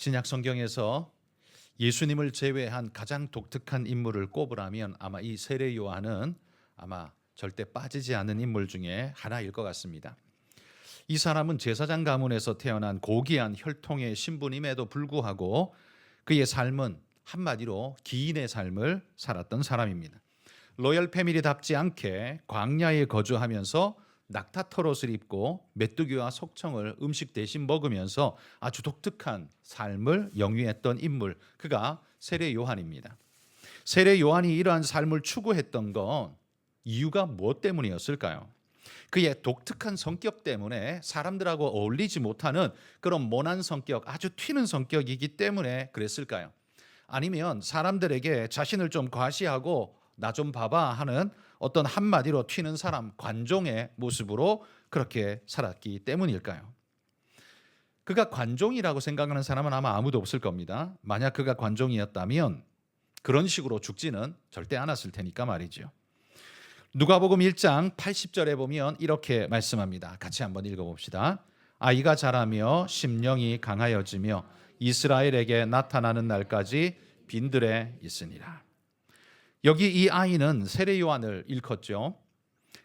신약 성경에서 예수님을 제외한 가장 독특한 인물을 꼽으라면 아마 이 세례 요한은 아마 절대 빠지지 않는 인물 중에 하나일 것 같습니다. 이 사람은 제사장 가문에서 태어난 고귀한 혈통의 신분임에도 불구하고 그의 삶은 한마디로 기인의 삶을 살았던 사람입니다. 로열 패밀리답지 않게 광야에 거주하면서 낙타털옷을 입고 메뚜기와 속청을 음식 대신 먹으면서 아주 독특한 삶을 영위했던 인물, 그가 세례 요한입니다. 세례 요한이 이러한 삶을 추구했던 건 이유가 무엇 때문이었을까요? 그의 독특한 성격 때문에 사람들하고 어울리지 못하는 그런 모난 성격, 아주 튀는 성격이기 때문에 그랬을까요? 아니면 사람들에게 자신을 좀 과시하고 나 좀 봐봐 하는 어떤 한마디로 튀는 사람, 관종의 모습으로 그렇게 살았기 때문일까요? 그가 관종이라고 생각하는 사람은 아마 아무도 없을 겁니다. 만약 그가 관종이었다면 그런 식으로 죽지는 절대 않았을 테니까 말이죠. 누가복음 1장 80절에 보면 이렇게 말씀합니다. 같이 한번 읽어봅시다. 아이가 자라며 심령이 강하여지며 이스라엘에게 나타나는 날까지 빈들에 있으니라. 여기 이 아이는 세례 요한을 일컫죠.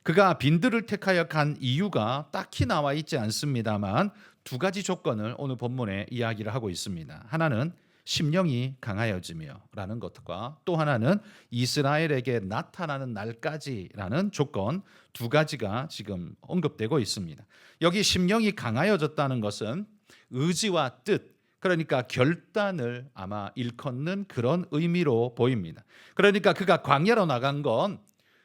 그가 빈들을 택하여 간 이유가 딱히 나와 있지 않습니다만 두 가지 조건을 오늘 본문에 이야기를 하고 있습니다. 하나는 심령이 강하여지며 라는 것과 또 하나는 이스라엘에게 나타나는 날까지라는 조건, 두 가지가 지금 언급되고 있습니다. 여기 심령이 강하여졌다는 것은 의지와 뜻, 그러니까 결단을 아마 일컫는 그런 의미로 보입니다. 그러니까 그가 광야로 나간 건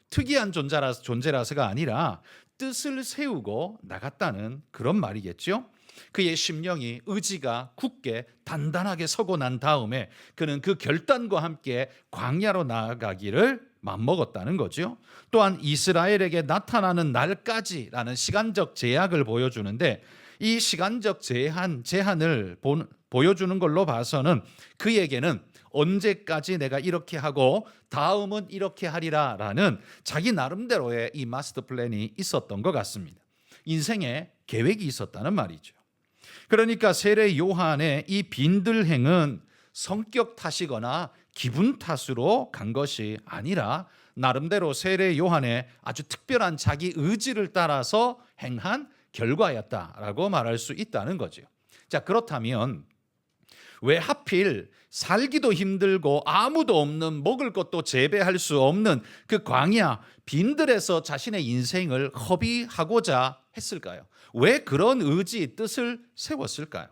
특이한 존재라서가 아니라 뜻을 세우고 나갔다는 그런 말이겠죠. 그의 심령이 의지가 굳게 단단하게 서고 난 다음에 그는 그 결단과 함께 광야로 나아가기를 맘먹었다는 거죠. 또한 이스라엘에게 나타나는 날까지라는 시간적 제약을 보여주는데 이 시간적 제한을 보여주는 걸로 봐서는 그에게는 언제까지 내가 이렇게 하고 다음은 이렇게 하리라라는 자기 나름대로의 이 마스터 플랜이 있었던 것 같습니다. 인생에 계획이 있었다는 말이죠. 그러니까 세례 요한의 이 빈들행은 성격 탓이거나 기분 탓으로 간 것이 아니라 나름대로 세례 요한의 아주 특별한 자기 의지를 따라서 행한 결과였다라고 말할 수 있다는 거죠. 자, 그렇다면 왜 하필 살기도 힘들고 아무도 없는, 먹을 것도 재배할 수 없는 그 광야 빈들에서 자신의 인생을 허비하고자 했을까요? 왜 그런 의지, 뜻을 세웠을까요?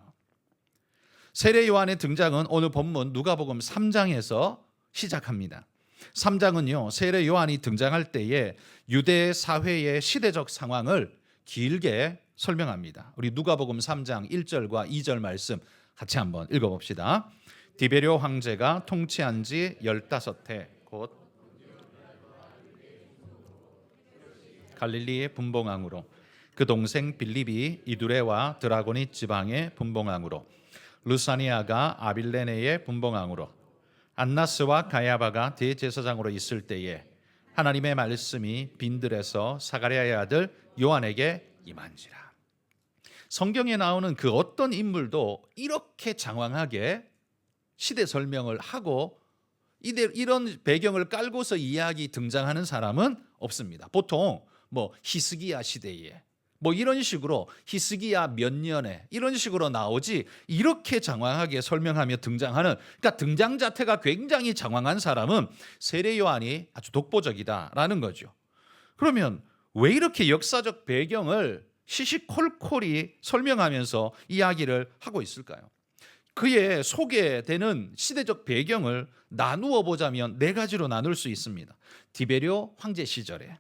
세례 요한의 등장은 오늘 본문 누가복음 3장에서 시작합니다. 3장은요, 세례 요한이 등장할 때에 유대 사회의 시대적 상황을 길게 설명합니다. 우리 누가복음 3장 1절과 2절 말씀 같이 한번 읽어봅시다. 디베료 황제가 통치한 지 15해 곧 갈릴리의 분봉왕으로 그 동생 빌립이 이두레와 드라고니 지방의 분봉왕으로 루사니아가 아빌레네의 분봉왕으로 안나스와 가야바가 대제사장으로 있을 때에 하나님의 말씀이 빈들에서 사가랴의 아들 요한에게 임한지라. 성경에 나오는 그 어떤 인물도 이렇게 장황하게 시대 설명을 하고 이런 배경을 깔고서 이야기 등장하는 사람은 없습니다. 보통 히스기야 시대에 이런 식으로 히스기야 몇 년에 이런 식으로 나오지 이렇게 장황하게 설명하며 등장하는, 그러니까 등장 자태가 굉장히 장황한 사람은 세례 요한이 아주 독보적이다라는 거죠. 그러면 왜 이렇게 역사적 배경을 시시콜콜이 설명하면서 이야기를 하고 있을까요? 그의 소개되는 시대적 배경을 나누어 보자면 네 가지로 나눌 수 있습니다. 디베료 황제 시절에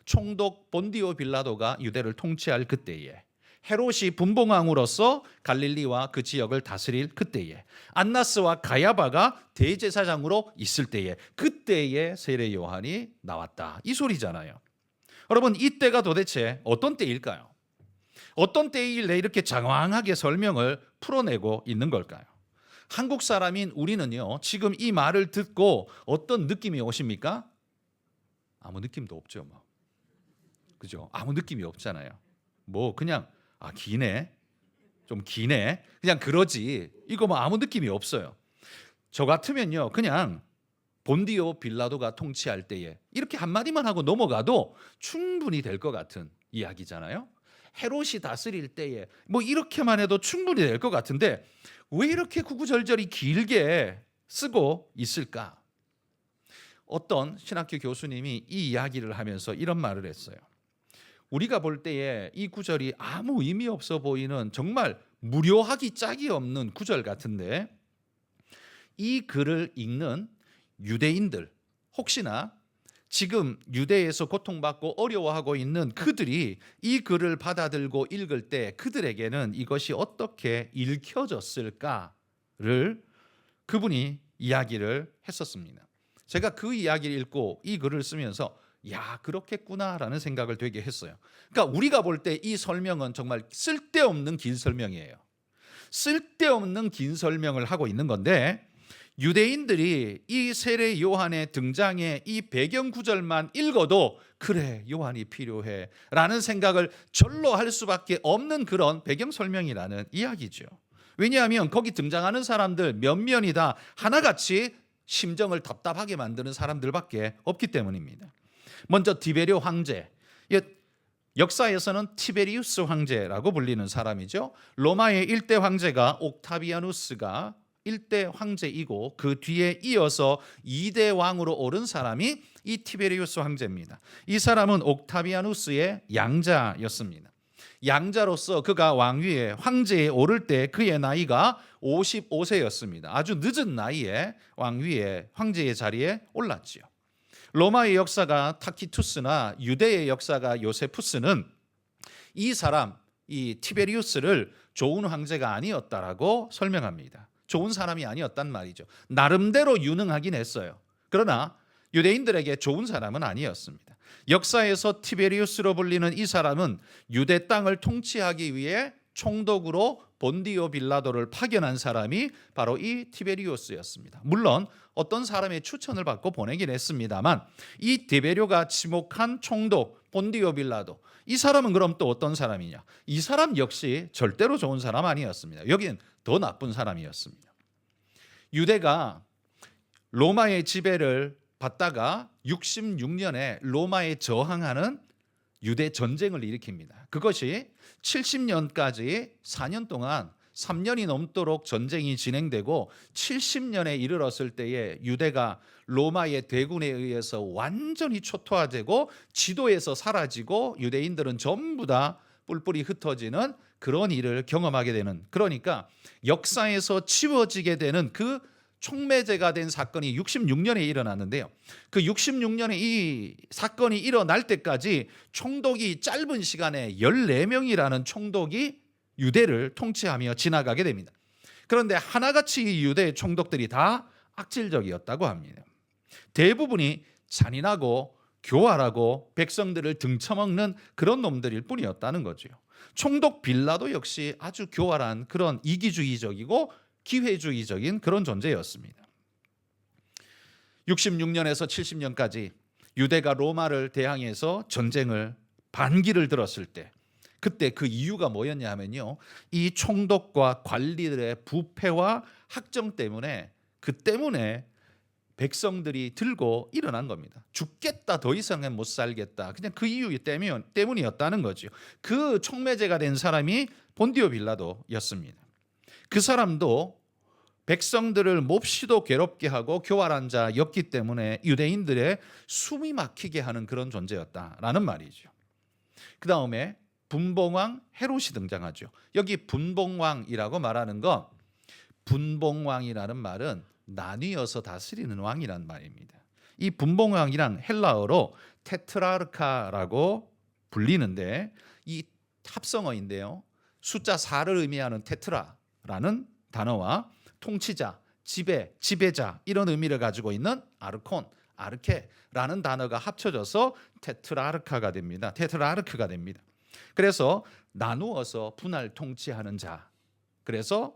총독 본디오 빌라도가 유대를 통치할 그때에, 헤롯이 분봉왕으로서 갈릴리와 그 지역을 다스릴 그때에, 안나스와 가야바가 대제사장으로 있을 때에, 그때에 세례 요한이 나왔다, 이 소리잖아요. 여러분, 이때가 도대체 어떤 때일까요? 어떤 때일래 이렇게 장황하게 설명을 풀어내고 있는 걸까요? 한국 사람인 우리는요, 지금 이 말을 듣고 어떤 느낌이 오십니까? 아무 느낌도 없죠. 그죠? 아무 느낌이 없잖아요. 그냥 기네, 좀 기네. 그냥 그러지. 이거 뭐 아무 느낌이 없어요. 저 같으면요, 그냥 본디오 빌라도가 통치할 때에 이렇게 한마디만 하고 넘어가도 충분히 될 것 같은 이야기잖아요. 헤롯이 다스릴 때에 뭐 이렇게만 해도 충분히 될 것 같은데 왜 이렇게 구구절절히 길게 쓰고 있을까? 어떤 신학교 교수님이 이 이야기를 하면서 이런 말을 했어요. 우리가 볼 때에 이 구절이 아무 의미 없어 보이는 정말 무료하기 짝이 없는 구절 같은데, 이 글을 읽는 유대인들, 혹시나 지금 유대에서 고통받고 어려워하고 있는 그들이 이 글을 받아들고 읽을 때 그들에게는 이것이 어떻게 읽혀졌을까를 그분이 이야기를 했었습니다. 제가 그 이야기를 읽고 이 글을 쓰면서 야, 그렇겠구나라는 생각을 되게 했어요. 그러니까 우리가 볼 때 이 설명은 정말 쓸데없는 긴 설명이에요. 쓸데없는 긴 설명을 하고 있는 건데, 유대인들이 이 세례 요한의 등장에 이 배경 구절만 읽어도 그래, 요한이 필요해 라는 생각을 절로 할 수밖에 없는 그런 배경 설명이라는 이야기죠. 왜냐하면 거기 등장하는 사람들 몇몇이 다 하나같이 심정을 답답하게 만드는 사람들밖에 없기 때문입니다. 먼저 디베리오 황제, 역사에서는 티베리우스 황제라고 불리는 사람이죠. 로마의 1대 황제가 옥타비아누스가 1대 황제이고 그 뒤에 이어서 2대 왕으로 오른 사람이 이 티베리우스 황제입니다. 이 사람은 옥타비아누스의 양자였습니다. 양자로서 그가 왕위에 황제에 오를 때 그의 나이가 55세였습니다. 아주 늦은 나이에 왕위에 황제의 자리에 올랐지요. 로마의 역사가 타키투스나 유대의 역사가 요세푸스는 이 사람, 이 티베리우스를 좋은 황제가 아니었다라고 설명합니다. 좋은 사람이 아니었단 말이죠. 나름대로 유능하긴 했어요. 그러나 유대인들에게 좋은 사람은 아니었습니다. 역사에서 티베리우스로 불리는 이 사람은 유대 땅을 통치하기 위해 총독으로 본디오 빌라도를 파견한 사람이 바로 이 티베리우스였습니다. 물론 어떤 사람의 추천을 받고 보내긴 했습니다만, 이 디베료가 지목한 총독 본디오 빌라도, 이 사람은 그럼 또 어떤 사람이냐? 이 사람 역시 절대로 좋은 사람 아니었습니다. 여기는 더 나쁜 사람이었습니다. 유대가 로마의 지배를 받다가 66년에 로마에 저항하는 유대 전쟁을 일으킵니다. 그것이 70년까지 4년 동안 3년이 넘도록 전쟁이 진행되고 70년에 이르렀을 때에 유대가 로마의 대군에 의해서 완전히 초토화되고 지도에서 사라지고 유대인들은 전부 다 뿔뿔이 흩어지는 그런 일을 경험하게 되는, 그러니까 역사에서 지워지게 되는 그 총매제가 된 사건이 66년에 일어났는데요. 그 66년에 이 사건이 일어날 때까지 총독이 짧은 시간에 14명이라는 총독이 유대를 통치하며 지나가게 됩니다. 그런데 하나같이 이 유대 총독들이 다 악질적이었다고 합니다. 대부분이 잔인하고 교활하고 백성들을 등쳐먹는 그런 놈들일 뿐이었다는 거죠. 총독 빌라도 역시 아주 교활한 그런 이기주의적이고 기회주의적인 그런 존재였습니다. 66년에서 70년까지 유대가 로마를 대항해서 전쟁을 반기를 들었을 때, 그때 그 이유가 뭐였냐 하면요, 이 총독과 관리들의 부패와 학정 때문에, 그 때문에 백성들이 들고 일어난 겁니다. 죽겠다, 더 이상은 못 살겠다, 그냥 그 이유 때문이었다는 거죠. 그 총매제가 된 사람이 본디오 빌라도였습니다. 그 사람도 백성들을 몹시도 괴롭게 하고 교활한 자였기 때문에 유대인들의 숨이 막히게 하는 그런 존재였다라는 말이죠. 그 다음에 분봉왕 헤롯이 등장하죠. 여기 분봉왕이라고 말하는 건, 분봉왕이라는 말은 나뉘어서 다스리는 왕이란 말입니다. 이 분봉왕이란 헬라어로 테트라르카라고 불리는데, 이 합성어인데요, 숫자 4를 의미하는 테트라라는 단어와 통치자, 지배자 이런 의미를 가지고 있는 아르콘, 아르케라는 단어가 합쳐져서 테트라르카가 됩니다. 테트라르크가 됩니다. 그래서 나누어서 분할 통치하는 자. 그래서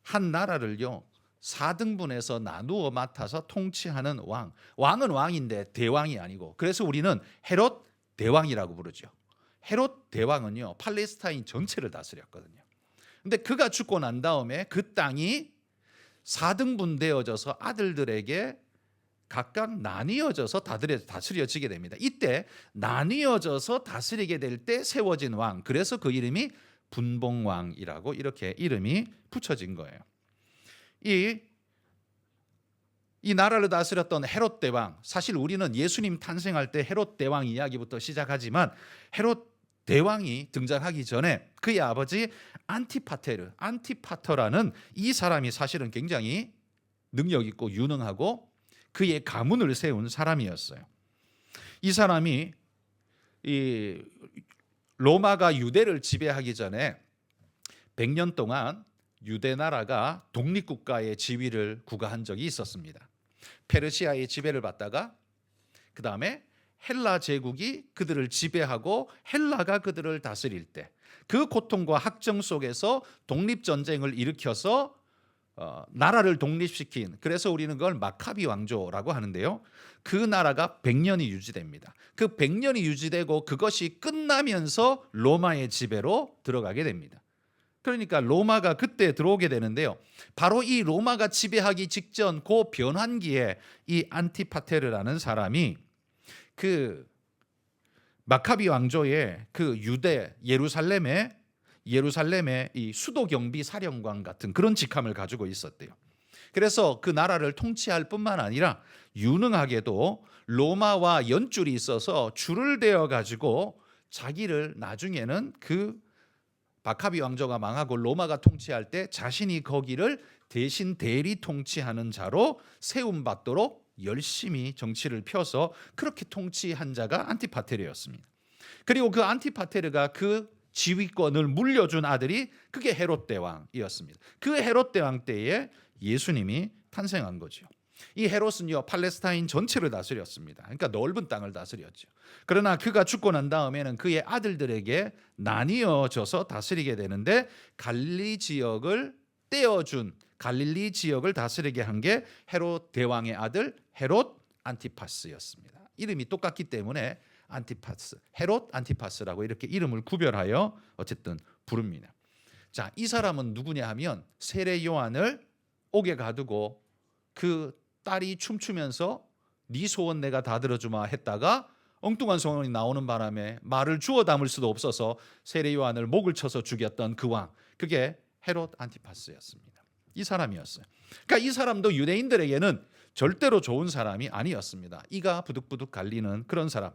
한 나라를요 4등분해서 나누어 맡아서 통치하는 왕. 왕은 왕인데 대왕이 아니고, 그래서 우리는 헤롯 대왕이라고 부르죠. 헤롯 대왕은요 팔레스타인 전체를 다스렸거든요. 근데 그가 죽고 난 다음에 그 땅이 4등분 되어져서 아들들에게 각각 나뉘어져서 다스려지게 됩니다. 이때 나뉘어져서 다스리게 될 때 세워진 왕, 그래서 그 이름이 분봉왕이라고 이렇게 이름이 붙여진 거예요. 이 나라를 다스렸던 헤롯 대왕, 사실 우리는 예수님 탄생할 때 헤롯 대왕 이야기부터 시작하지만 헤롯 대왕이 등장하기 전에 그의 아버지 안티파터라는 이 사람이 사실은 굉장히 능력 있고 유능하고 그의 가문을 세운 사람이었어요. 이 사람이 이 로마가 유대를 지배하기 전에 100년 동안 유대 나라가 독립국가의 지위를 구가한 적이 있었습니다. 페르시아의 지배를 받다가 그 다음에 헬라 제국이 그들을 지배하고 헬라가 그들을 다스릴 때 그 고통과 학정 속에서 독립전쟁을 일으켜서 나라를 독립시킨, 그래서 우리는 그걸 마카비 왕조라고 하는데요. 그 나라가 100년이 유지됩니다. 그 100년이 유지되고 그것이 끝나면서 로마의 지배로 들어가게 됩니다. 그러니까 로마가 그때 들어오게 되는데요. 바로 이 로마가 지배하기 직전 그 변환기에 이 안티파테르라는 사람이 그 마카비 왕조의 그 유대 예루살렘의 이 수도 경비 사령관 같은 그런 직함을 가지고 있었대요. 그래서 그 나라를 통치할 뿐만 아니라 유능하게도 로마와 연줄이 있어서 줄을 대어 가지고 자기를 나중에는 그 마카비 왕조가 망하고 로마가 통치할 때 자신이 거기를 대신 대리 통치하는 자로 세움받도록 열심히 정치를 펴서 그렇게 통치한 자가 안티파테르였습니다. 그리고 그 안티파테르가 그 지휘권을 물려준 아들이 그게 헤롯 대왕이었습니다. 그 헤롯 대왕 때에 예수님이 탄생한 거죠. 이 헤롯은요 팔레스타인 전체를 다스렸습니다. 그러니까 넓은 땅을 다스렸죠. 그러나 그가 죽고 난 다음에는 그의 아들들에게 나뉘어져서 다스리게 되는데 갈릴리 지역을 떼어준 갈릴리 지역을 다스리게 한 게 헤롯 대왕의 아들 헤롯 안티파스였습니다. 이름이 똑같기 때문에 안티파스, 헤롯 안티파스라고 이렇게 이름을 구별하여 어쨌든 부릅니다. 자, 이 사람은 누구냐 하면 세례 요한을 옥에 가두고 그 딸이 춤추면서 네 소원 내가 다 들어주마 했다가 엉뚱한 소원이 나오는 바람에 말을 주워 담을 수도 없어서 세례 요한을 목을 쳐서 죽였던 그 왕, 그게 헤롯 안티파스였습니다. 이 사람이었어요. 그러니까 이 사람도 유대인들에게는 절대로 좋은 사람이 아니었습니다. 이가 부득부득 갈리는 그런 사람.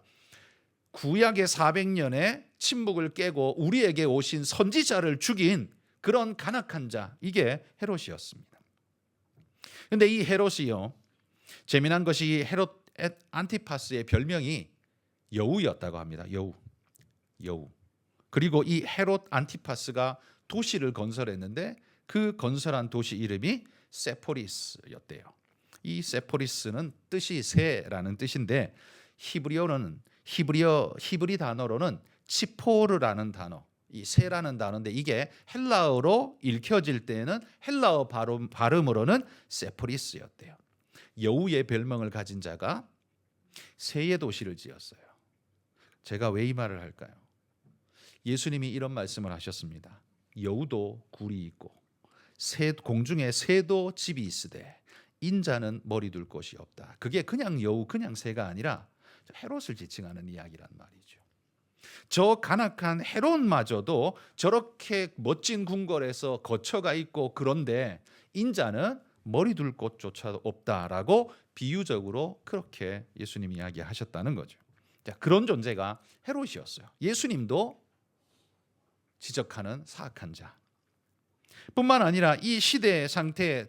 구약의 400년의 침묵을 깨고 우리에게 오신 선지자를 죽인 그런 간악한 자, 이게 헤롯이었습니다. 그런데 이 헤롯이요, 재미난 것이 헤롯 안티파스의 별명이 여우였다고 합니다. 여우. 그리고 이 헤롯 안티파스가 도시를 건설했는데 그 건설한 도시 이름이 세포리스였대요. 이 세포리스는 뜻이 새라는 뜻인데 히브리 단어로는 치포르라는 단어, 이 새라는 단어인데 이게 헬라어로 읽혀질 때는 헬라어 발음으로는 세포리스였대요. 여우의 별명을 가진 자가 새의 도시를 지었어요. 제가 왜 이 말을 할까요? 예수님이 이런 말씀을 하셨습니다. 여우도 굴이 있고 공중에 새도 집이 있으되 인자는 머리 둘 곳이 없다. 그게 그냥 여우, 그냥 새가 아니라 헤롯을 지칭하는 이야기란 말이죠. 저 간악한 헤롯마저도 저렇게 멋진 궁궐에서 거처가 있고 그런데 인자는 머리 둘 곳조차 없다라고 비유적으로 그렇게 예수님이 이야기하셨다는 거죠. 자, 그런 존재가 헤롯이었어요. 예수님도 지적하는 사악한 자. 뿐만 아니라 이 시대의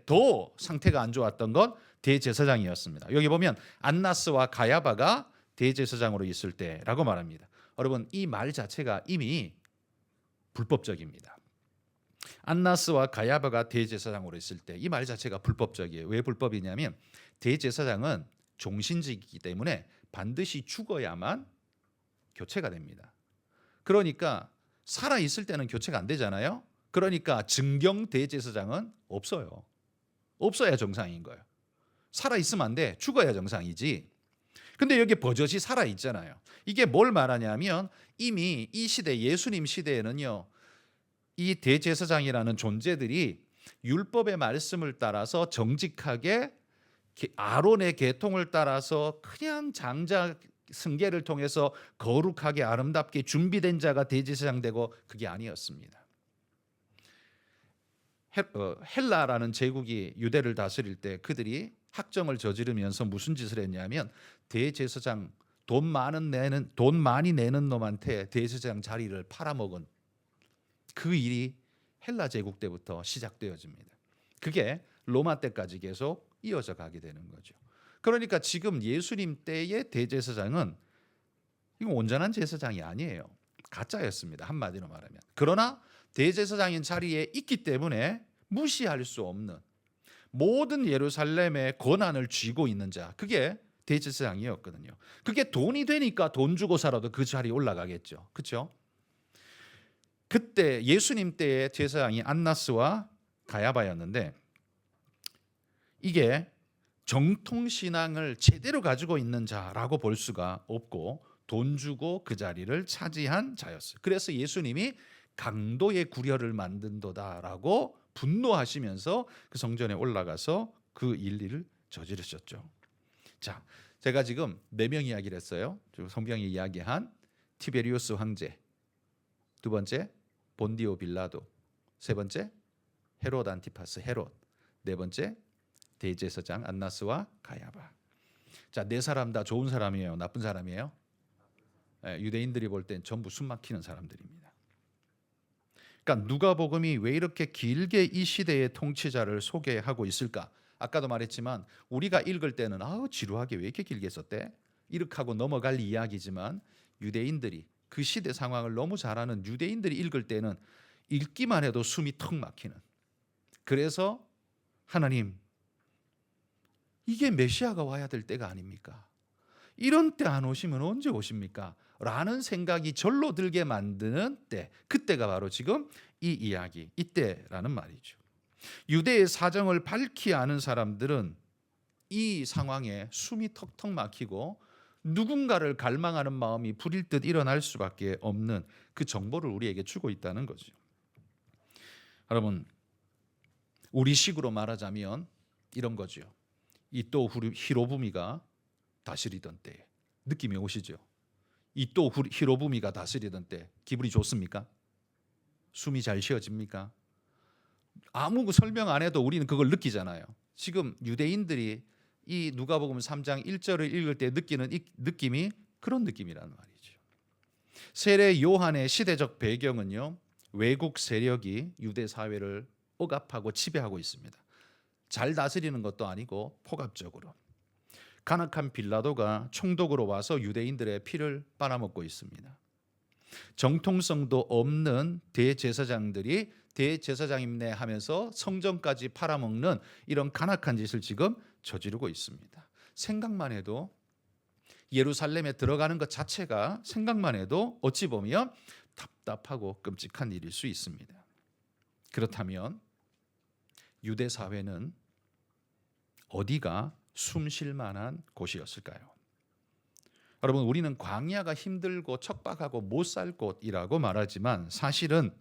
더 상태가 안 좋았던 건 대제사장이었습니다. 여기 보면 안나스와 가야바가 대제사장으로 있을 때라고 말합니다. 여러분, 이 말 자체가 이미 불법적입니다. 안나스와 가야바가 대제사장으로 있을 때 이 말 자체가 불법적이에요. 왜 불법이냐면 대제사장은 종신직이기 때문에 반드시 죽어야만 교체가 됩니다. 그러니까 살아 있을 때는 교체가 안 되잖아요. 그러니까 증경 대제사장은 없어야 정상인 거예요. 살아 있으면 안 돼. 죽어야 정상이지. 근데 여기 버젓이 살아 있잖아요. 이게 뭘 말하냐면 이미 이 시대 예수님 시대에는요, 이 대제사장이라는 존재들이 율법의 말씀을 따라서 정직하게 아론의 계통을 따라서 그냥 장자 승계를 통해서 거룩하게 아름답게 준비된 자가 대제사장 되고 그게 아니었습니다. 헬라라는 제국이 유대를 다스릴 때 그들이 학정을 저지르면서 무슨 짓을 했냐면 대제사장 돈 많이 내는 놈한테 대제사장 자리를 팔아먹은 그 일이 헬라 제국 때부터 시작되어집니다. 그게 로마 때까지 계속 이어져 가게 되는 거죠. 그러니까 지금 예수님 때의 대제사장은 이건 온전한 제사장이 아니에요. 가짜였습니다. 한마디로 말하면. 그러나 대제사장인 자리에 있기 때문에 무시할 수 없는 모든 예루살렘의 권한을 쥐고 있는 자, 그게 대제사장이었거든요. 그게 돈이 되니까 돈 주고 살아도 그 자리에 올라가겠죠. 그렇죠? 그때 예수님 때의 제사장이 안나스와 가야바였는데 이게 정통신앙을 제대로 가지고 있는 자라고 볼 수가 없고 돈 주고 그 자리를 차지한 자였어요. 그래서 예수님이 강도의 구려를 만든도다라고 분노하시면서 그 성전에 올라가서 그 일을 저지르셨죠. 자, 제가 지금 4명 이야기를 했어요. 성경이 이야기한 티베리우스 황제, 두 번째 본디오 빌라도, 세 번째 헤롯 안티파스 헤롯, 네 번째 대제사장 안나스와 가야바. 자, 4사람 다 좋은 사람이에요? 나쁜 사람이에요? 유대인들이 볼 땐 전부 숨막히는 사람들입니다. 그러니까 누가복음이 왜 이렇게 길게 이 시대의 통치자를 소개하고 있을까? 아까도 말했지만 우리가 읽을 때는 지루하게 왜 이렇게 길게 썼대? 이렇게 하고 넘어갈 이야기지만 유대인들이 그 시대 상황을 너무 잘 아는 유대인들이 읽을 때는 읽기만 해도 숨이 턱 막히는. 그래서 하나님, 이게 메시아가 와야 될 때가 아닙니까? 이런 때 안 오시면 언제 오십니까? 라는 생각이 절로 들게 만드는 때, 그때가 바로 지금 이 이야기, 이때라는 말이죠. 유대의 사정을 밝히 아는 사람들은 이 상황에 숨이 턱턱 막히고 누군가를 갈망하는 마음이 불일 듯 일어날 수밖에 없는 그 정보를 우리에게 주고 있다는 거죠. 여러분, 우리식으로 말하자면 이런 거죠. 이또 히로부미가 다스리던 때 느낌이 오시죠? 이또 히로부미가 다스리던 때 기분이 좋습니까? 숨이 잘 쉬어집니까? 아무 설명 안 해도 우리는 그걸 느끼잖아요. 지금 유대인들이 이 누가복음 3장 1절을 읽을 때 느끼는 이 느낌이 그런 느낌이라는 말이죠. 세례 요한의 시대적 배경은요, 외국 세력이 유대 사회를 억압하고 지배하고 있습니다. 잘 다스리는 것도 아니고 포갑적으로. 간악한 빌라도가 총독으로 와서 유대인들의 피를 빨아먹고 있습니다. 정통성도 없는 대제사장들이 대제사장임내 하면서 성전까지 팔아먹는 이런 간악한 짓을 지금 저지르고 있습니다. 생각만 해도 예루살렘에 들어가는 것 자체가 생각만 해도 어찌 보면 답답하고 끔찍한 일일 수 있습니다. 그렇다면 유대 사회는 어디가 숨 쉴 만한 곳이었을까요? 여러분, 우리는 광야가 힘들고 척박하고 못 살 곳이라고 말하지만 사실은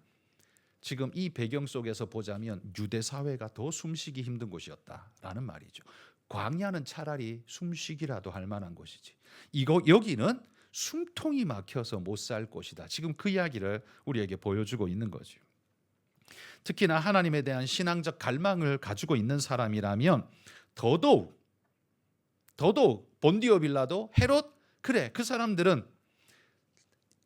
지금 이 배경 속에서 보자면 유대 사회가 더 숨쉬기 힘든 곳이었다라는 말이죠. 광야는 차라리 숨쉬기라도 할 만한 곳이지. 여기는 숨통이 막혀서 못 살 곳이다. 지금 그 이야기를 우리에게 보여주고 있는 거죠. 특히나 하나님에 대한 신앙적 갈망을 가지고 있는 사람이라면 더더욱 본디오 빌라도, 헤롯, 그래, 그 사람들은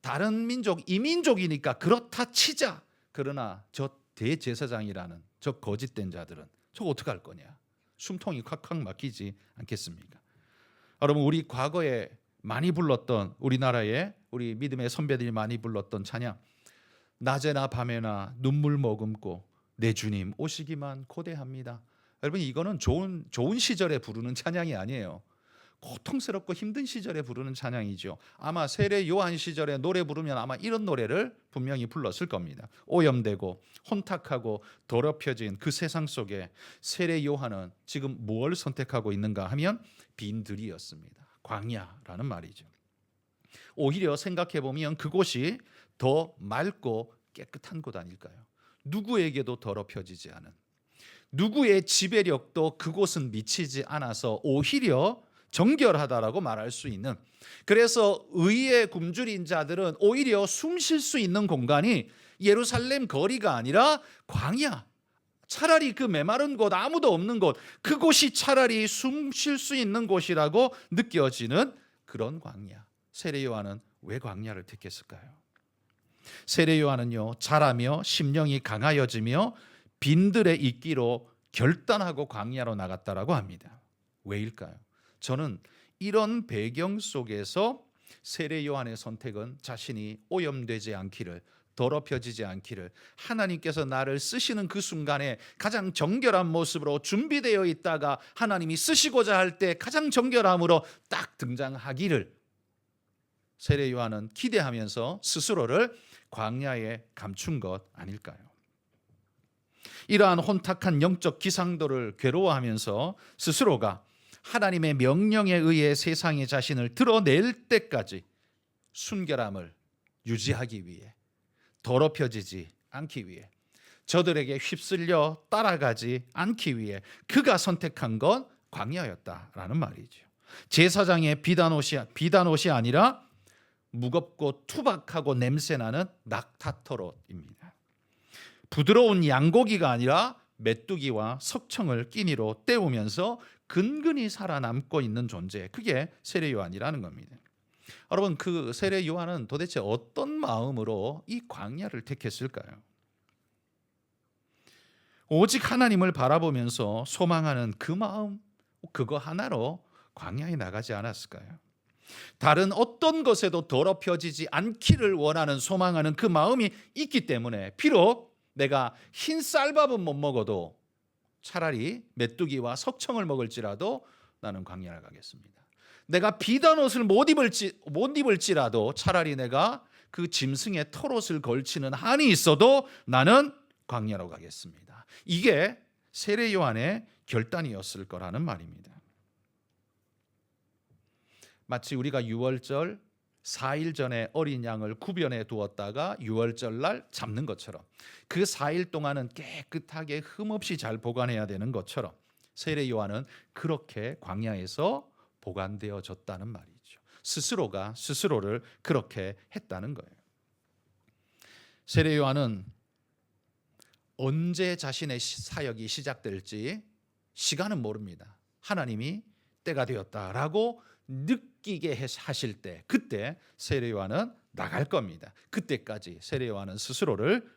다른 민족, 이민족이니까 그렇다 치자. 그러나 저 대제사장이라는 저 거짓된 자들은 저거 어떡할 거냐? 숨통이 콱콱 막히지 않겠습니까? 여러분, 우리 과거에 많이 불렀던, 우리나라의 우리 믿음의 선배들이 많이 불렀던 찬양, 낮에나 밤에나 눈물 머금고 내 주님 오시기만 고대합니다. 여러분, 이거는 좋은 시절에 부르는 찬양이 아니에요. 고통스럽고 힘든 시절에 부르는 찬양이죠. 아마 세례 요한 시절에 노래 부르면 아마 이런 노래를 분명히 불렀을 겁니다. 오염되고 혼탁하고 더럽혀진 그 세상 속에 세례 요한은 지금 무엇을 선택하고 있는가 하면 빈들이었습니다. 광야라는 말이죠. 오히려 생각해 보면 그곳이 더 맑고 깨끗한 곳 아닐까요? 누구에게도 더럽혀지지 않은, 누구의 지배력도 그곳은 미치지 않아서 오히려 정결하다라고 말할 수 있는, 그래서 의에 굶주린 자들은 오히려 숨 쉴 수 있는 공간이 예루살렘 거리가 아니라 광야, 차라리 그 메마른 곳, 아무도 없는 곳, 그곳이 차라리 숨 쉴 수 있는 곳이라고 느껴지는 그런 광야. 세례 요한은 왜 광야를 택했을까요? 세례 요한은요, 자라며 심령이 강하여지며 빈들의 있기로 결단하고 광야로 나갔다라고 합니다. 왜일까요? 저는 이런 배경 속에서 세례 요한의 선택은 자신이 오염되지 않기를, 더럽혀지지 않기를, 하나님께서 나를 쓰시는 그 순간에 가장 정결한 모습으로 준비되어 있다가 하나님이 쓰시고자 할 때 가장 정결함으로 딱 등장하기를 세례 요한은 기대하면서 스스로를 광야에 감춘 것 아닐까요? 이러한 혼탁한 영적 기상도를 괴로워하면서 스스로가 하나님의 명령에 의해 세상에 자신을 드러낼 때까지 순결함을 유지하기 위해, 더럽혀지지 않기 위해, 저들에게 휩쓸려 따라가지 않기 위해 그가 선택한 건 광야였다라는 말이죠. 제사장의 비단옷이 아니라 무겁고 투박하고 냄새나는 낙타털옷입니다. 부드러운 양고기가 아니라 메뚜기와 석청을 끼니로 때우면서 근근히 살아남고 있는 존재, 그게 세례 요한이라는 겁니다. 여러분, 그 세례 요한은 도대체 어떤 마음으로 이 광야를 택했을까요? 오직 하나님을 바라보면서 소망하는 그 마음, 그거 하나로 광야에 나가지 않았을까요? 다른 어떤 것에도 더럽혀지지 않기를 원하는, 소망하는 그 마음이 있기 때문에 비록 내가 흰 쌀밥은 못 먹어도 차라리 메뚜기와 석청을 먹을지라도 나는 광야를 가겠습니다. 내가 비단 옷을 못 입을지라도 차라리 내가 그 짐승의 털옷을 걸치는 한이 있어도 나는 광야로 가겠습니다. 이게 세례 요한의 결단이었을 거라는 말입니다. 마치 우리가 유월절 4일 전에 어린 양을 구변해 두었다가 유월절 날 잡는 것처럼, 그 4일 동안은 깨끗하게 흠없이 잘 보관해야 되는 것처럼 세례 요한은 그렇게 광야에서 보관되어졌다는 말이죠. 스스로가 스스로를 그렇게 했다는 거예요. 세례 요한은 언제 자신의 사역이 시작될지 시간은 모릅니다. 하나님이 때가 되었다라고 느끼게 하실 때, 그때 세례 요한은 나갈 겁니다. 그때까지 세례 요한은 스스로를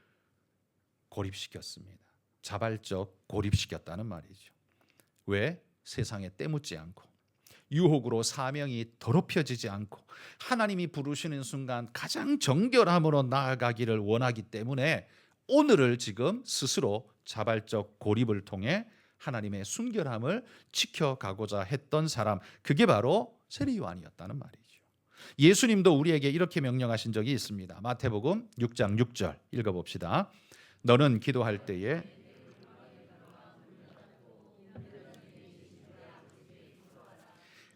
고립시켰습니다. 자발적 고립시켰다는 말이죠. 왜? 세상에 때묻지 않고, 유혹으로 사명이 더럽혀지지 않고, 하나님이 부르시는 순간 가장 정결함으로 나아가기를 원하기 때문에 오늘을 지금 스스로 자발적 고립을 통해 하나님의 순결함을 지켜가고자 했던 사람, 그게 바로 세례 요한이었다는 말이죠. 예수님도 우리에게 이렇게 명령하신 적이 있습니다. 마태복음 6장 6절 읽어봅시다. 너는 기도할 때에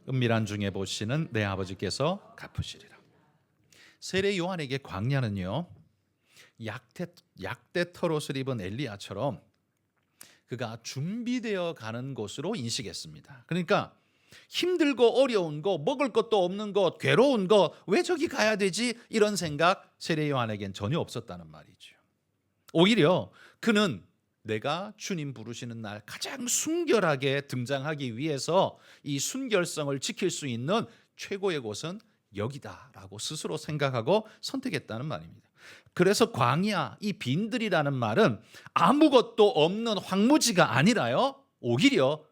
은밀한 중에 보시는 내 아버지께서 갚으시리라. 세례 요한에게 광야는요, 약대 털옷을 입은 엘리야처럼 그가 준비되어 가는 곳으로 인식했습니다. 그러니까 힘들고 어려운 거, 먹을 것도 없는 것, 괴로운 것, 왜 저기 가야 되지? 이런 생각 세례 요한에겐 전혀 없었다는 말이죠. 오히려 그는 내가 주님 부르시는 날 가장 순결하게 등장하기 위해서 이 순결성을 지킬 수 있는 최고의 곳은 여기다라고 스스로 생각하고 선택했다는 말입니다. 그래서 광야, 이 빈들이라는 말은 아무것도 없는 황무지가 아니라요, 오히려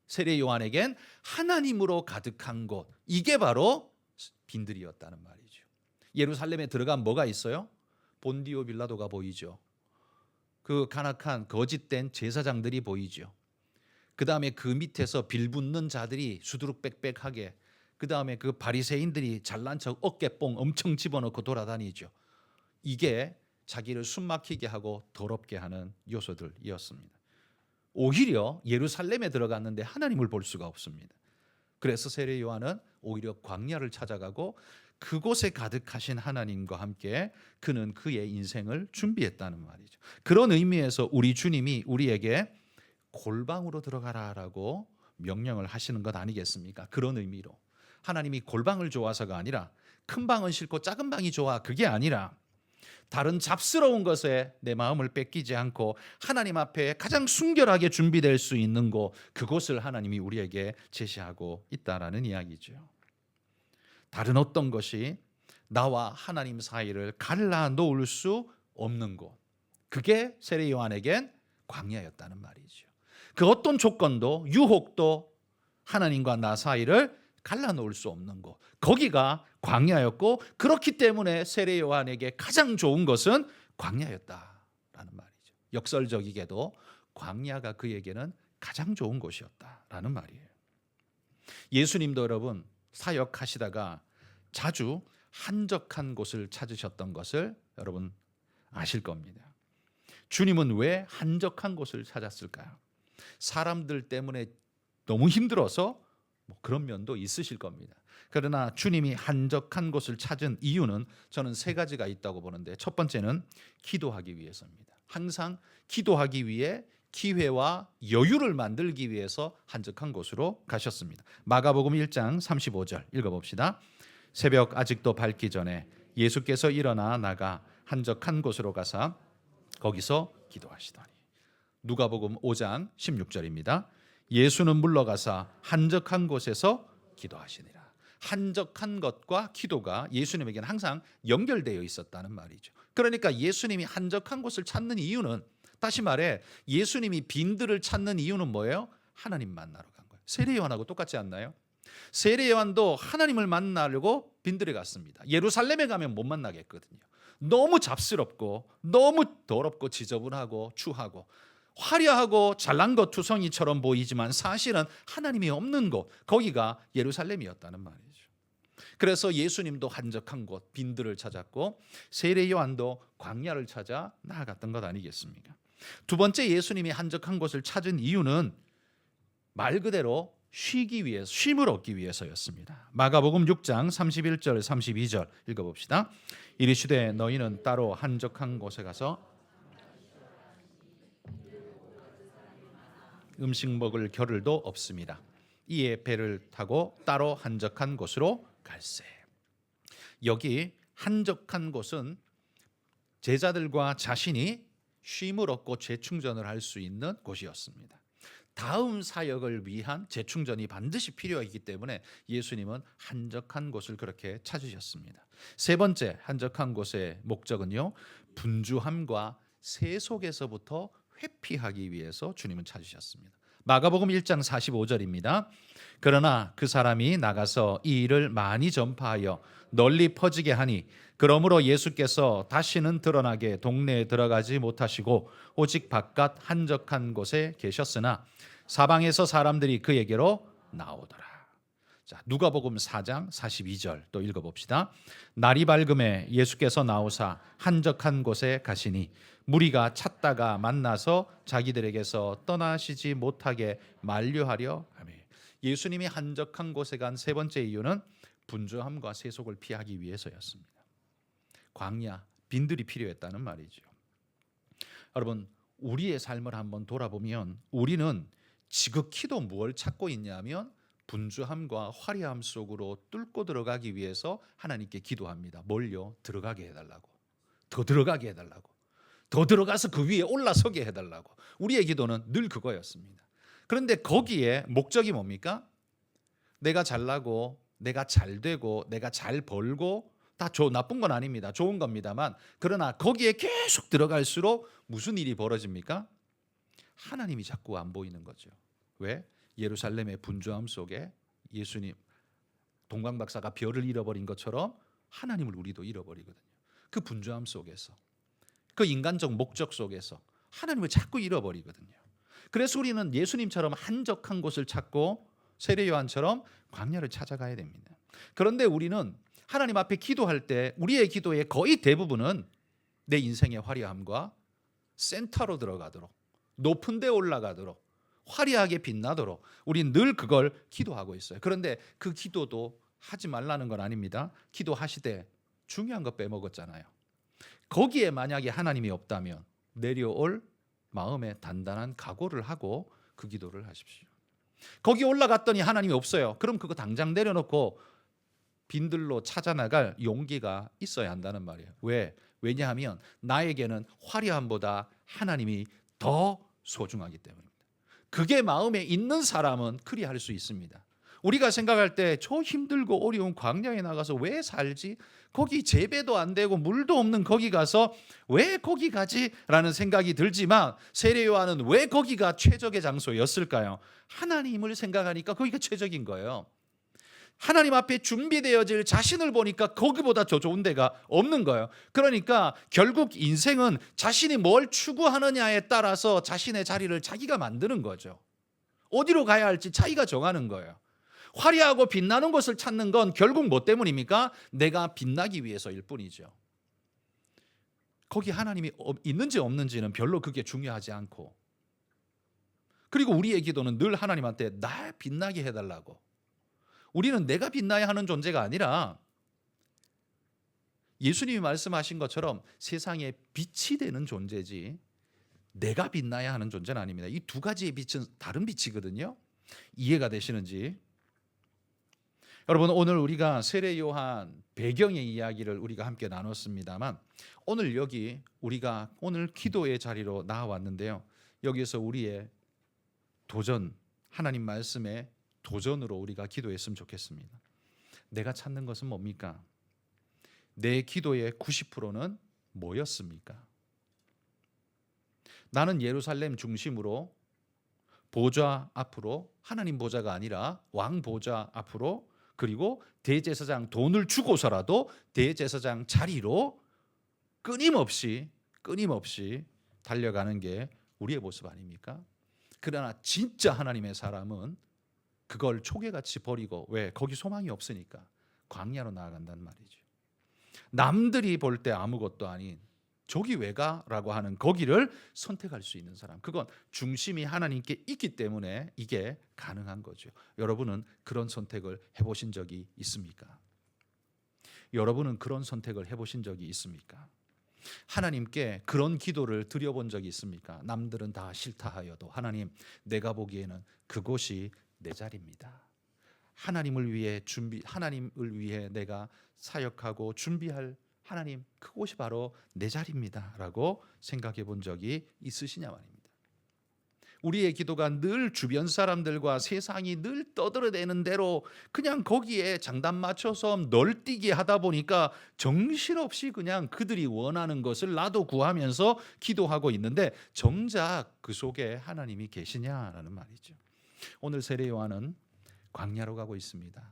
세례 요한에겐 하나님으로 가득한 곳, 이게 바로 빈들이었다는 말이죠. 예루살렘에 들어가면 뭐가 있어요? 본디오 빌라도가 보이죠. 그 간악한 거짓된 제사장들이 보이죠. 그 다음에 그 밑에서 빌붙는 자들이 수두룩빽빽하게, 그 다음에 그 바리새인들이 잘난 척 어깨뽕 엄청 집어넣고 돌아다니죠. 이게 자기를 숨막히게 하고 더럽게 하는 요소들이었습니다. 오히려 예루살렘에 들어갔는데 하나님을 볼 수가 없습니다. 그래서 세례 요한은 오히려 광야를 찾아가고 그곳에 가득하신 하나님과 함께 그는 그의 인생을 준비했다는 말이죠. 그런 의미에서 우리 주님이 우리에게 골방으로 들어가라라고 명령을 하시는 것 아니겠습니까? 그런 의미로 하나님이 골방을 좋아서가 아니라 큰 방은 싫고 작은 방이 좋아, 그게 아니라 다른 잡스러운 것에 내 마음을 뺏기지 않고 하나님 앞에 가장 순결하게 준비될 수 있는 곳, 그곳을 하나님이 우리에게 제시하고 있다라는 이야기죠. 다른 어떤 것이 나와 하나님 사이를 갈라놓을 수 없는 곳, 그게 세례 요한에겐 광야였다는 말이죠. 그 어떤 조건도 유혹도 하나님과 나 사이를 갈라놓을 수 없는 곳, 거기가 광야였고, 그렇기 때문에 세례 요한에게 가장 좋은 것은 광야였다라는 말이죠. 역설적이게도 광야가 그에게는 가장 좋은 곳이었다라는 말이에요. 예수님도 여러분 사역하시다가 자주 한적한 곳을 찾으셨던 것을 여러분 아실 겁니다. 주님은 왜 한적한 곳을 찾았을까요? 사람들 때문에 너무 힘들어서 그런 면도 있으실 겁니다. 그러나 주님이 한적한 곳을 찾은 이유는 저는 세 가지가 있다고 보는데, 첫 번째는 기도하기 위해서입니다. 항상 기도하기 위해 기회와 여유를 만들기 위해서 한적한 곳으로 가셨습니다. 마가복음 1장 35절 읽어봅시다. 새벽 아직도 밝기 전에 예수께서 일어나 나가 한적한 곳으로 가사 거기서 기도하시더니. 누가복음 5장 16절입니다. 예수는 물러가사 한적한 곳에서 기도하시니라. 한적한 것과 기도가 예수님에게는 항상 연결되어 있었다는 말이죠. 그러니까 예수님이 한적한 곳을 찾는 이유는, 다시 말해 예수님이 빈들을 찾는 이유는 뭐예요? 하나님 만나러 간 거예요. 세례 요한하고 똑같지 않나요? 세례 요한도 하나님을 만나려고 빈들에 갔습니다. 예루살렘에 가면 못 만나겠거든요. 너무 잡스럽고 너무 더럽고 지저분하고 추하고 화려하고 잘난 것 투성이처럼 보이지만 사실은 하나님이 없는 곳, 거기가 예루살렘이었다는 말이죠. 그래서 예수님도 한적한 곳 빈들을 찾았고 세례 요한도 광야를 찾아 나아갔던 것 아니겠습니까? 두 번째, 예수님이 한적한 곳을 찾은 이유는 말 그대로 쉬기 위해서, 쉼을 얻기 위해서였습니다. 마가복음 6장 31절 32절 읽어봅시다. 이르시되 너희는 따로 한적한 곳에 가서 음식 먹을 겨를도 없습니다. 이에 배를 타고 따로 한적한 곳으로 갈세. 여기 한적한 곳은 제자들과 자신이 쉼을 얻고 재충전을 할 수 있는 곳이었습니다. 다음 사역을 위한 재충전이 반드시 필요하기 때문에 예수님은 한적한 곳을 그렇게 찾으셨습니다. 세 번째 한적한 곳의 목적은요, 분주함과 세속에서부터 회피하기 위해서 주님은 찾으셨습니다. 마가복음 1장 45절입니다. 그러나 그 사람이 나가서 이 일을 많이 전파하여 널리 퍼지게 하니 그러므로 예수께서 다시는 드러나게 동네에 들어가지 못하시고 오직 바깥 한적한 곳에 계셨으나 사방에서 사람들이 그에게로 나오더라. 자, 누가복음 4장 42절 또 읽어봅시다. 날이 밝음에 예수께서 나오사 한적한 곳에 가시니 무리가 찾다가 만나서 자기들에게서 떠나시지 못하게 만류하려 하며. 예수님이 한적한 곳에 간 세 번째 이유는 분주함과 세속을 피하기 위해서였습니다. 광야, 빈들이 필요했다는 말이죠. 여러분, 우리의 삶을 한번 돌아보면 우리는 지극히도 무엇을 찾고 있냐면 분주함과 화려함 속으로 뚫고 들어가기 위해서 하나님께 기도합니다. 뭘요? 들어가게 해달라고. 더 들어가게 해달라고. 더 들어가서 그 위에 올라서게 해달라고. 우리의 기도는 늘 그거였습니다. 그런데 거기에 목적이 뭡니까? 내가 잘나고 내가 잘되고 내가 잘 벌고 다 나쁜 건 아닙니다. 좋은 겁니다만, 그러나 거기에 계속 들어갈수록 무슨 일이 벌어집니까? 하나님이 자꾸 안 보이는 거죠. 왜? 예루살렘의 분주함 속에 예수님, 동방박사가 별을 잃어버린 것처럼 하나님을 우리도 잃어버리거든요. 그 분주함 속에서, 그 인간적 목적 속에서 하나님을 자꾸 잃어버리거든요. 그래서 우리는 예수님처럼 한적한 곳을 찾고 세례 요한처럼 광야를 찾아가야 됩니다. 그런데 우리는 하나님 앞에 기도할 때 우리의 기도의 거의 대부분은 내 인생의 화려함과 센터로 들어가도록, 높은 데 올라가도록, 화려하게 빛나도록 우리는 늘 그걸 기도하고 있어요. 그런데 그 기도도 하지 말라는 건 아닙니다. 기도하시되 중요한 거 빼먹었잖아요. 거기에 만약에 하나님이 없다면 내려올 마음의 단단한 각오를 하고 그 기도를 하십시오. 거기 올라갔더니 하나님이 없어요. 그럼 그거 당장 내려놓고 빈들로 찾아나갈 용기가 있어야 한다는 말이에요. 왜? 왜냐하면 나에게는 화려함보다 하나님이 더 소중하기 때문입니다. 그게 마음에 있는 사람은 그리할 수 있습니다. 우리가 생각할 때 저 힘들고 어려운 광야에 나가서 왜 살지? 거기 재배도 안 되고 물도 없는 거기 가서 왜 거기 가지? 라는 생각이 들지만 세례 요한은 왜 거기가 최적의 장소였을까요? 하나님을 생각하니까 거기가 최적인 거예요. 하나님 앞에 준비되어질 자신을 보니까 거기보다 더 좋은 데가 없는 거예요. 그러니까 결국 인생은 자신이 뭘 추구하느냐에 따라서 자신의 자리를 자기가 만드는 거죠. 어디로 가야 할지 자기가 정하는 거예요. 화려하고 빛나는 곳을 찾는 건 결국 뭐 때문입니까? 내가 빛나기 위해서일 뿐이죠. 거기 하나님이 있는지 없는지는 별로 그게 중요하지 않고, 그리고 우리의 기도는 늘 하나님한테 날 빛나게 해달라고. 우리는 내가 빛나야 하는 존재가 아니라 예수님이 말씀하신 것처럼 세상에 빛이 되는 존재지 내가 빛나야 하는 존재는 아닙니다. 이 두 가지의 빛은 다른 빛이거든요. 이해가 되시는지? 여러분, 오늘 우리가 세례 요한 배경의 이야기를 우리가 함께 나눴습니다만, 오늘 여기 우리가 오늘 기도의 자리로 나와왔는데요. 여기서 우리의 도전, 하나님 말씀의 도전으로 우리가 기도했으면 좋겠습니다. 내가 찾는 것은 뭡니까? 내 기도의 90%는 뭐였습니까? 나는 예루살렘 중심으로 보좌 앞으로, 하나님 보좌가 아니라 왕 보좌 앞으로, 그리고 대제사장 돈을 주고서라도 대제사장 자리로 끊임없이 달려가는 게 우리의 모습 아닙니까? 그러나 진짜 하나님의 사람은 그걸 초계같이 버리고, 왜? 거기 소망이 없으니까 광야로 나아간단 말이죠. 남들이 볼 때 아무것도 아닌 저기 왜 가라고 하는 거기를 선택할 수 있는 사람, 그건 중심이 하나님께 있기 때문에 이게 가능한 거죠. 여러분은 그런 선택을 해보신 적이 있습니까? 여러분은 그런 선택을 해보신 적이 있습니까? 하나님께 그런 기도를 드려본 적이 있습니까? 남들은 다 싫다 하여도 하나님, 내가 보기에는 그곳이 내 자리입니다. 하나님을 위해 내가 사역하고 준비할 하나님, 그곳이 바로 내 자리입니다 라고 생각해 본 적이 있으시냐 말입니다. 우리의 기도가 늘 주변 사람들과 세상이 늘 떠들어대는 대로 그냥 거기에 장단 맞춰서 널뛰기 하다 보니까 정신없이 그냥 그들이 원하는 것을 나도 구하면서 기도하고 있는데, 정작 그 속에 하나님이 계시냐라는 말이죠. 오늘 세례 요한은 광야로 가고 있습니다.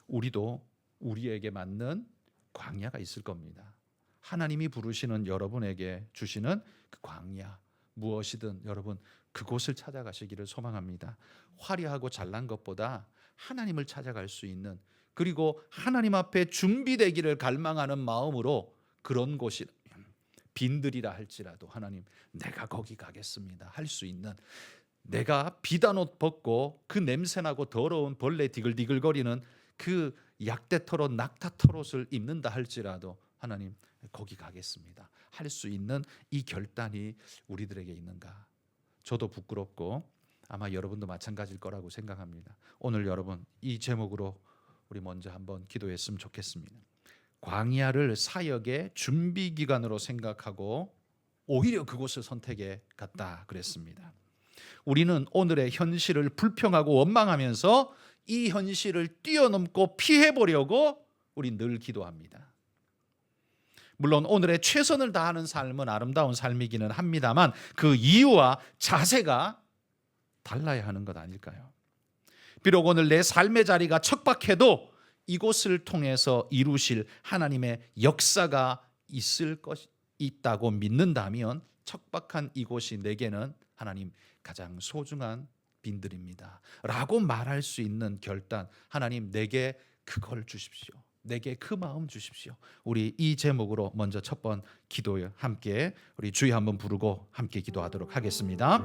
우리도 우리에게 맞는 광야가 있을 겁니다. 하나님이 부르시는 여러분에게 주시는 그 광야, 무엇이든 여러분 그곳을 찾아가시기를 소망합니다. 화려하고 잘난 것보다 하나님을 찾아갈 수 있는, 그리고 하나님 앞에 준비되기를 갈망하는 마음으로 그런 곳이 빈들이라 할지라도 하나님, 내가 거기 가겠습니다 할 수 있는, 내가 비단 옷 벗고 그 냄새나고 더러운 벌레 디글디글거리는 그 약대털옷 낙타털옷을 입는다 할지라도 하나님, 거기 가겠습니다 할 수 있는 이 결단이 우리들에게 있는가? 저도 부끄럽고 아마 여러분도 마찬가지일 거라고 생각합니다. 오늘 여러분, 이 제목으로 우리 먼저 한번 기도했으면 좋겠습니다. 광야를 사역의 준비 기간으로 생각하고 오히려 그곳을 선택해 갔다 그랬습니다. 우리는 오늘의 현실을 불평하고 원망하면서 이 현실을 뛰어넘고 피해보려고 우리 늘 기도합니다. 물론 오늘의 최선을 다하는 삶은 아름다운 삶이기는 합니다만 그 이유와 자세가 달라야 하는 것 아닐까요? 비록 오늘 내 삶의 자리가 척박해도 이곳을 통해서 이루실 하나님의 역사가 있다고 믿는다면 척박한 이곳이 내게는 하나님 가장 소중한 빈들입니다 라고 말할 수 있는 결단, 하나님 내게 그걸 주십시오, 내게 그 마음 주십시오. 우리 이 제목으로 먼저 첫 번 기도에 함께 우리 주여 한번 부르고 함께 기도하도록 하겠습니다.